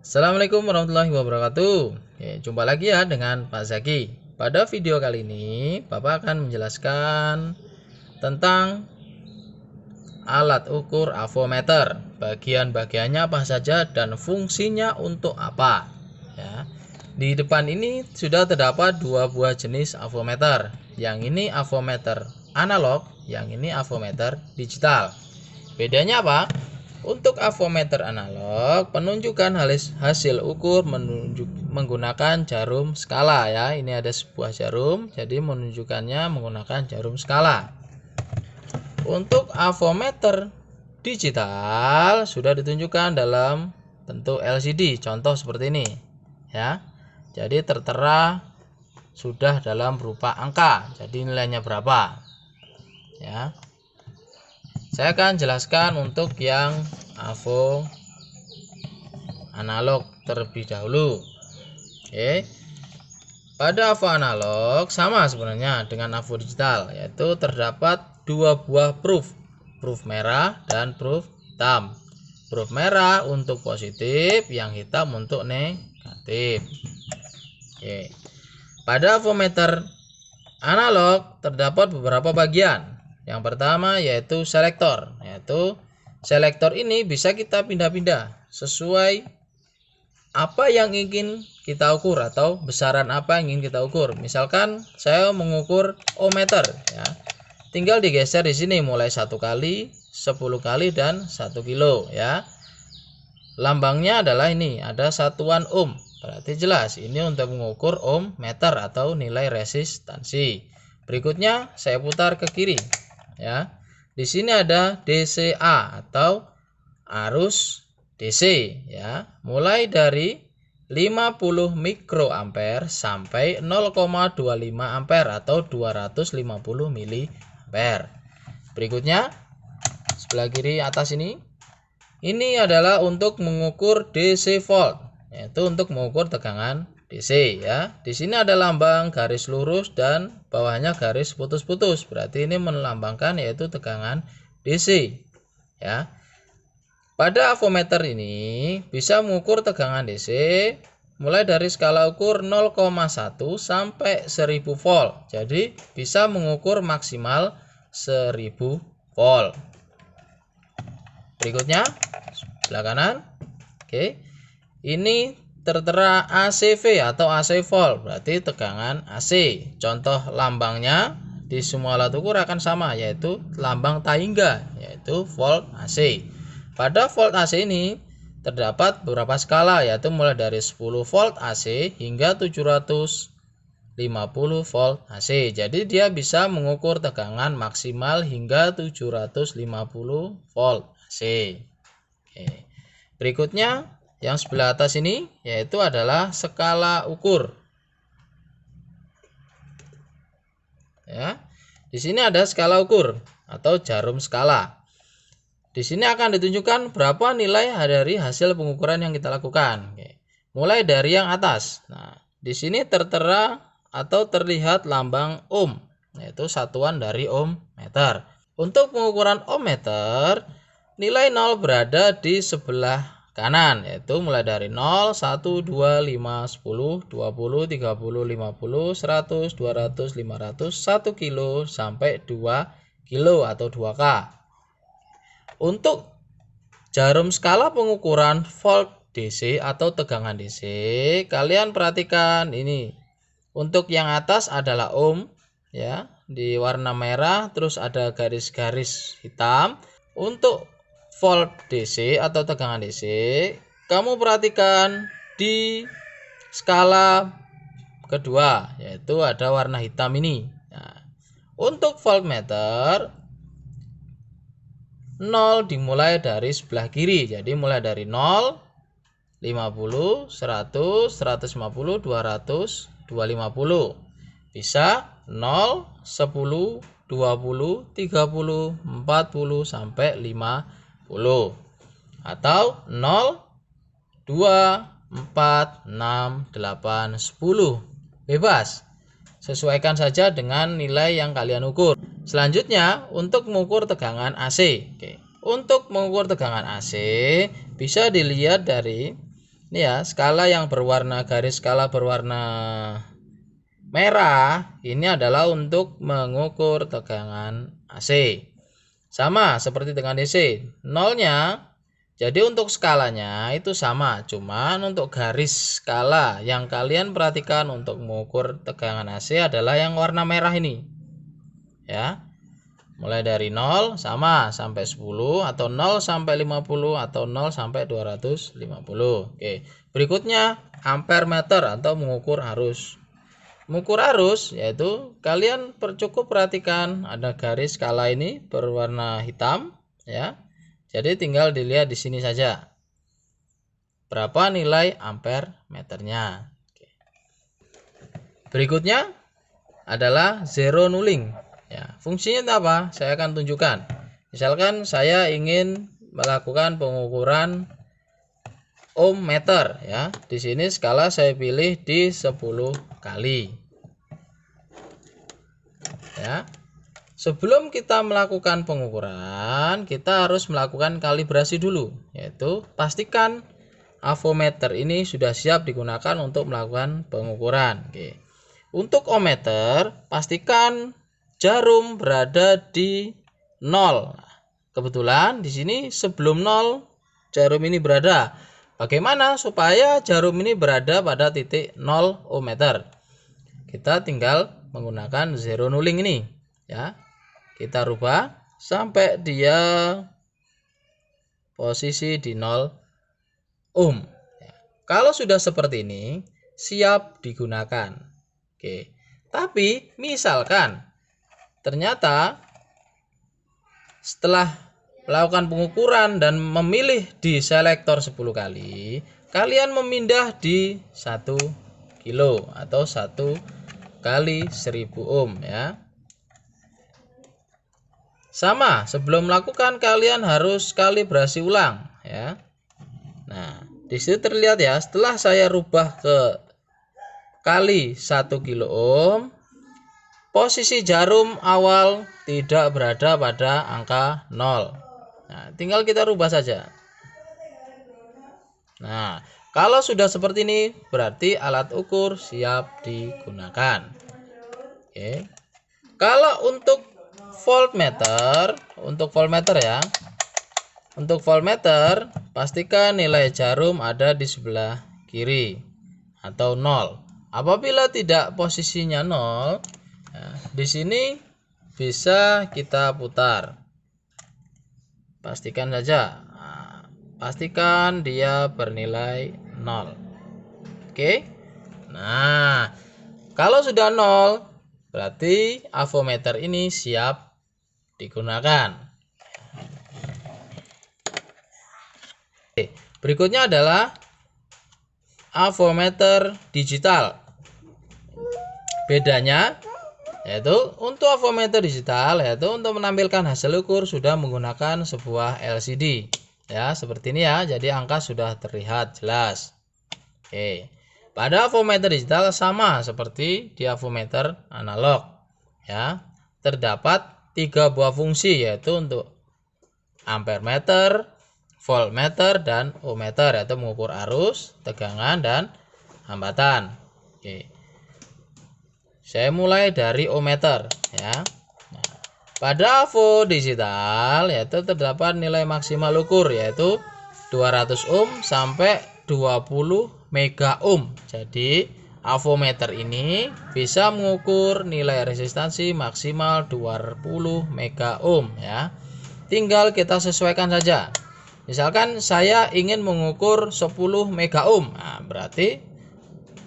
Assalamualaikum warahmatullahi wabarakatuh. Jumpa lagi ya dengan Pak Zaki. Pada video kali ini Bapak akan menjelaskan tentang alat ukur avometer, bagian-bagiannya apa saja dan fungsinya untuk apa ya. Di depan ini sudah terdapat dua buah jenis avometer. Yang ini avometer analog, yang ini avometer digital. Bedanya apa? Untuk avometer analog, penunjukan hasil ukur menggunakan jarum skala ya. Ini ada sebuah jarum, jadi menunjukkannya menggunakan jarum skala. Untuk avometer digital sudah ditunjukkan dalam bentuk LCD, contoh seperti ini ya. Jadi tertera sudah dalam berupa angka, jadi nilainya berapa ya. Saya akan jelaskan untuk yang avo analog terlebih dahulu. Pada avo analog sama sebenarnya dengan avo digital, yaitu terdapat dua buah proof merah dan proof hitam. Proof merah untuk positif, yang hitam untuk negatif. Pada avometer analog terdapat beberapa bagian. Yang pertama yaitu selektor. Selektor ini bisa kita pindah-pindah sesuai apa yang ingin kita ukur atau besaran apa yang ingin kita ukur. Misalkan saya mengukur ohmmeter ya. Tinggal digeser di sini mulai 1 kali, 10 kali dan 1 kilo ya. Lambangnya adalah ini, ada satuan ohm. Berarti jelas ini untuk mengukur ohmmeter atau nilai resistansi. Berikutnya saya putar ke kiri. Ya, di sini ada DCA atau arus DC ya, mulai dari 50 mikroampere sampai 0,25 ampere atau 250 miliampere. Berikutnya sebelah kiri atas ini adalah untuk mengukur DC volt, yaitu untuk mengukur tegangan DC ya. Di sini ada lambang garis lurus dan bawahnya garis putus-putus. Berarti ini melambangkan yaitu tegangan DC ya. Pada avometer ini bisa mengukur tegangan DC mulai dari skala ukur 0,1 sampai 1000 volt. Jadi bisa mengukur maksimal 1000 volt. Berikutnya sebelah kanan. Ini tertera ACV atau AC volt, berarti tegangan AC. Contoh lambangnya di semua alat ukur akan sama, yaitu lambang Taingga, yaitu volt AC. Pada volt AC ini terdapat beberapa skala, yaitu mulai dari 10 volt AC hingga 750 volt AC. Jadi dia bisa mengukur tegangan maksimal hingga 750 volt AC. Berikutnya yang sebelah atas ini yaitu adalah skala ukur. Ya. Di sini ada skala ukur atau jarum skala. Di sini akan ditunjukkan berapa nilai dari hasil pengukuran yang kita lakukan. Mulai dari yang atas. Nah, di sini tertera atau terlihat lambang ohm, yaitu satuan dari ohmmeter. Untuk pengukuran ohmmeter, nilai 0 berada di sebelah kanan, yaitu mulai dari 0, 1, 2, 5, 10, 20, 30, 50, 100, 200, 500, 1 kilo sampai 2 kilo atau 2K. Untuk jarum skala pengukuran volt DC atau tegangan DC, kalian perhatikan ini. Untuk yang atas adalah ohm ya, di warna merah, terus ada garis-garis hitam. Untuk volt DC atau tegangan DC, kamu perhatikan di skala kedua, yaitu ada warna hitam ini. Nah, untuk voltmeter 0 dimulai dari sebelah kiri, jadi mulai dari 0, 50, 100, 150, 200, 250. Bisa 0, 10, 20, 30, 40 sampai 50. Atau 0, 2, 4, 6, 8, 10. Bebas. Sesuaikan saja dengan nilai yang kalian ukur. Selanjutnya untuk mengukur tegangan AC. Untuk mengukur tegangan AC bisa dilihat dari Ini ya, skala yang berwarna garis skala berwarna merah ini adalah untuk mengukur tegangan AC. Sama seperti dengan DC. Nolnya, jadi untuk skalanya itu sama, cuman untuk garis skala yang kalian perhatikan untuk mengukur tegangan AC adalah yang warna merah ini. Ya. Mulai dari 0 sama sampai 10 atau 0 sampai 50 atau 0 sampai 250. Oke. Berikutnya ampere meter atau mengukur arus. Mengukur arus yaitu kalian cukup perhatikan ada garis skala ini berwarna hitam ya. Jadi tinggal dilihat di sini saja. Berapa nilai ampere meternya. Oke. Berikutnya adalah zero nulling. Ya, fungsinya apa? Saya akan tunjukkan. Misalkan saya ingin melakukan pengukuran ohm meter ya. Di sini skala saya pilih di 10 kali. Ya. Sebelum kita melakukan pengukuran, kita harus melakukan kalibrasi dulu, yaitu pastikan avometer ini sudah siap digunakan untuk melakukan pengukuran. Oke. Untuk ohmmeter, pastikan jarum berada di 0. Kebetulan di sini sebelum 0 jarum ini berada. Bagaimana supaya jarum ini berada pada titik 0 ohmmeter? Kita tinggal menggunakan zero nulling ini ya. Kita rubah sampai dia posisi di 0 ohm. Kalau sudah seperti ini, siap digunakan. Oke. Tapi misalkan ternyata setelah melakukan pengukuran dan memilih di selektor 10 kali, kalian memindah di 1 kilo atau 1 kali 1000 ohm ya. Sama, sebelum melakukan kalian harus kalibrasi ulang ya. Nah, di situ terlihat ya, setelah saya rubah ke kali 1 kilo ohm, posisi jarum awal tidak berada pada angka 0. Nah, tinggal kita rubah saja. Nah, kalau sudah seperti ini berarti alat ukur siap digunakan. Oke. Kalau untuk voltmeter, ya. Untuk voltmeter, pastikan nilai jarum ada di sebelah kiri atau 0. Apabila tidak posisinya 0, nah, di sini bisa kita putar. Pastikan saja. Nah, pastikan dia bernilai 0. Oke. Nah, kalau sudah 0, berarti avometer ini siap digunakan. Oke. Berikutnya adalah avometer digital. Bedanya yaitu untuk avometer digital yaitu untuk menampilkan hasil ukur sudah menggunakan sebuah LCD ya, seperti ini ya. Jadi angka sudah terlihat jelas. Oke. Pada avometer digital sama seperti di avometer analog ya. Terdapat 3 buah fungsi yaitu untuk ampere meter, voltmeter dan ohmmeter, yaitu mengukur arus, tegangan dan hambatan. Oke. Saya mulai dari ohmmeter ya. Nah, pada avo digital yaitu terdapat nilai maksimal ukur yaitu 200 ohm sampai 20 mega ohm. Jadi avometer ini bisa mengukur nilai resistansi maksimal 20 mega ohm ya. Tinggal kita sesuaikan saja. Misalkan saya ingin mengukur 10 mega ohm. Nah, berarti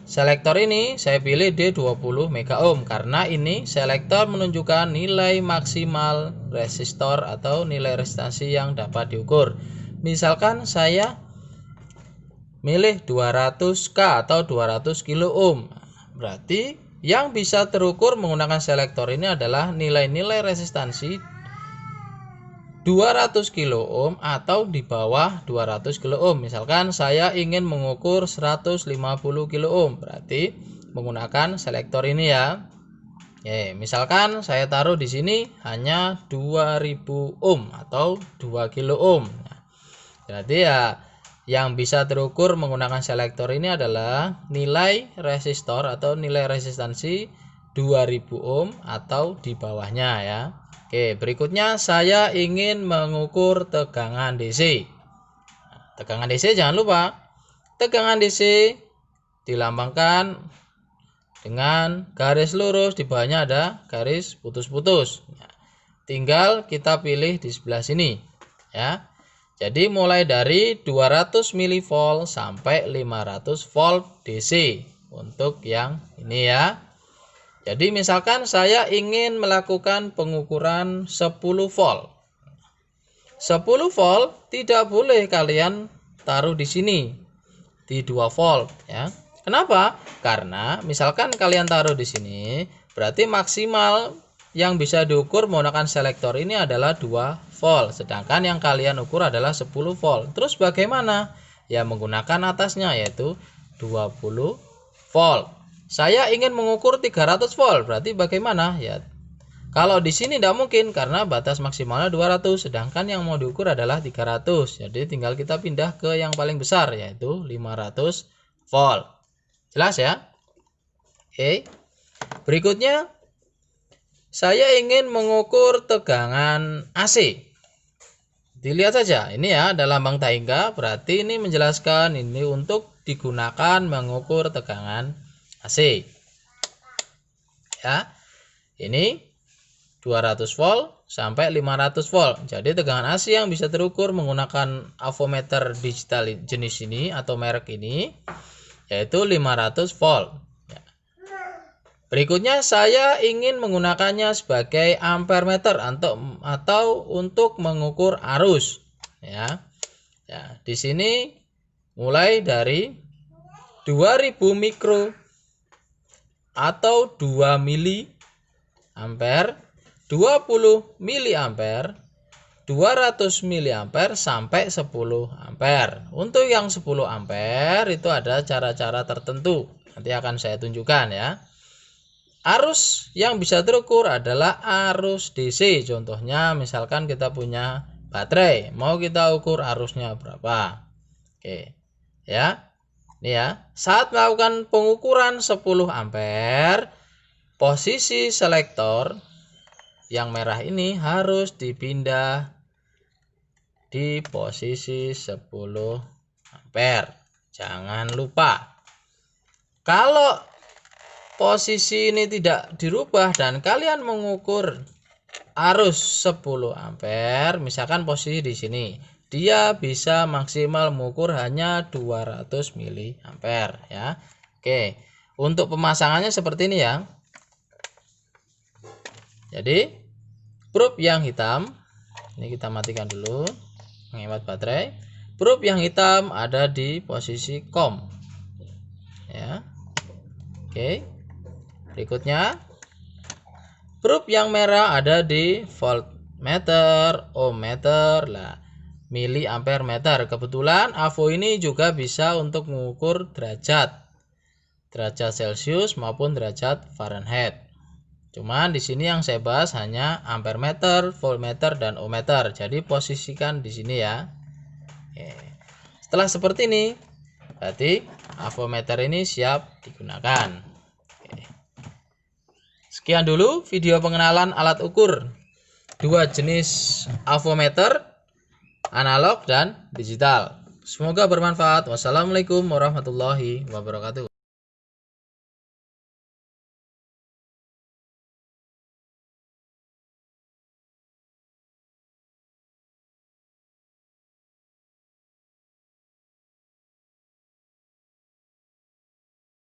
selektor ini saya pilih di 20 mega ohm karena ini selektor menunjukkan nilai maksimal resistor atau nilai resistansi yang dapat diukur. Misalkan saya milih 200K atau 200 kilo ohm. Berarti yang bisa terukur menggunakan selektor ini adalah nilai-nilai resistansi 200 kilo ohm atau di bawah 200 kilo ohm. Misalkan saya ingin mengukur 150 kilo ohm, berarti menggunakan selektor ini ya. Oke, misalkan saya taruh di sini hanya 2000 ohm atau 2 kilo ohm. Nah, berarti ya yang bisa terukur menggunakan selektor ini adalah nilai resistor atau nilai resistansi 2000 ohm atau di bawahnya ya. Oke, berikutnya saya ingin mengukur tegangan DC. Tegangan DC jangan lupa, tegangan DC dilambangkan dengan garis lurus, di bawahnya ada garis putus-putus. Tinggal kita pilih di sebelah sini ya. Jadi mulai dari 200 mV sampai 500 volt DC untuk yang ini ya. Jadi misalkan saya ingin melakukan pengukuran 10 volt. 10 volt tidak boleh kalian taruh di sini di 2 volt ya. Kenapa? Karena misalkan kalian taruh di sini, berarti maksimal yang bisa diukur menggunakan selektor ini adalah 2 volt, sedangkan yang kalian ukur adalah 10 volt. Terus bagaimana? Ya menggunakan atasnya yaitu 20 volt. Saya ingin mengukur 300 volt, berarti bagaimana? Ya kalau di sini tidak mungkin karena batas maksimalnya 200, sedangkan yang mau diukur adalah 300. Jadi tinggal kita pindah ke yang paling besar yaitu 500 volt. Jelas ya? Oke. Berikutnya saya ingin mengukur tegangan AC. Dilihat saja, ini ya ada lambang Taingga, berarti ini menjelaskan ini untuk digunakan mengukur tegangan AC. Ya. Ini 200 volt sampai 500 volt. Jadi tegangan AC yang bisa terukur menggunakan avometer digital jenis ini atau merek ini yaitu 500 volt. Berikutnya saya ingin menggunakannya sebagai ampermeter atau untuk mengukur arus ya. Ya, di sini mulai dari 2000 mikro atau 2 mili ampere, 20 mili ampere, 200 mili ampere sampai 10 ampere. Untuk yang 10 ampere itu ada cara-cara tertentu. Nanti akan saya tunjukkan ya. Arus yang bisa terukur adalah arus DC. Contohnya misalkan kita punya baterai, mau kita ukur arusnya berapa. Oke. Ya. Ini ya. Saat melakukan pengukuran 10 ampere, posisi selektor yang merah ini harus dipindah di posisi 10 ampere. Jangan lupa. Kalau posisi ini tidak dirubah dan kalian mengukur arus 10 ampere, misalkan posisi di sini, dia bisa maksimal mengukur hanya 200 mili ampere ya. Oke, untuk pemasangannya seperti ini ya. Jadi probe yang hitam ini kita matikan dulu, menghemat baterai. Probe yang hitam ada di posisi COM ya. Oke. Berikutnya, probe yang merah ada di voltmeter, ohmmeter, mili ampere meter. Kebetulan AVO ini juga bisa untuk mengukur derajat Celcius maupun derajat Fahrenheit. Cuman di sini yang saya bahas hanya ampere meter, voltmeter, dan ohmmeter. Jadi posisikan di sini ya. Oke. Setelah seperti ini, berarti avometer ini siap digunakan. Sekian dulu video pengenalan alat ukur dua jenis avometer, analog dan digital. Semoga bermanfaat. Wassalamualaikum warahmatullahi wabarakatuh.